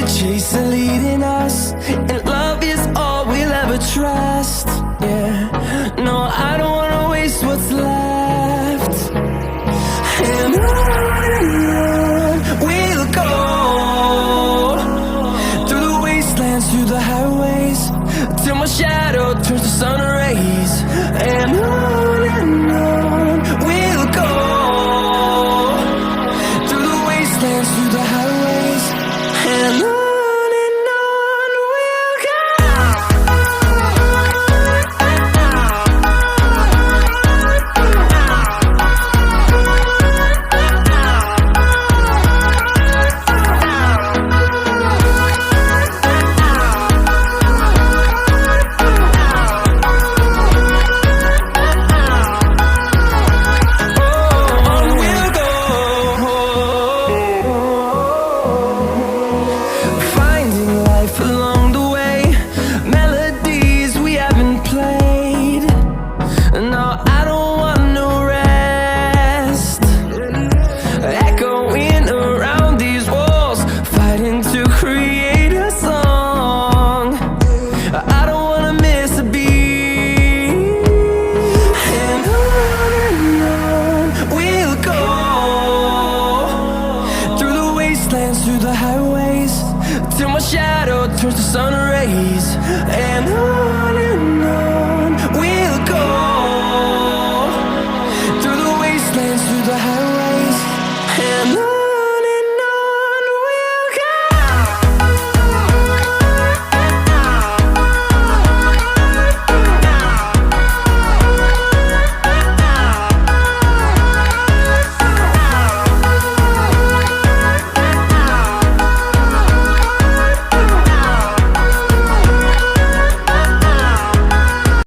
chase the leading us, and love is all we'll ever trust. Yeah, no, I don't wanna waste what's left. And on we'll go, through the wastelands, through the highways, till my shadow turns to sun rays. And on we'll go, through the wastelands, through the highways, and on we'll go. Through the highways, till my shadow turns to sun rays. And on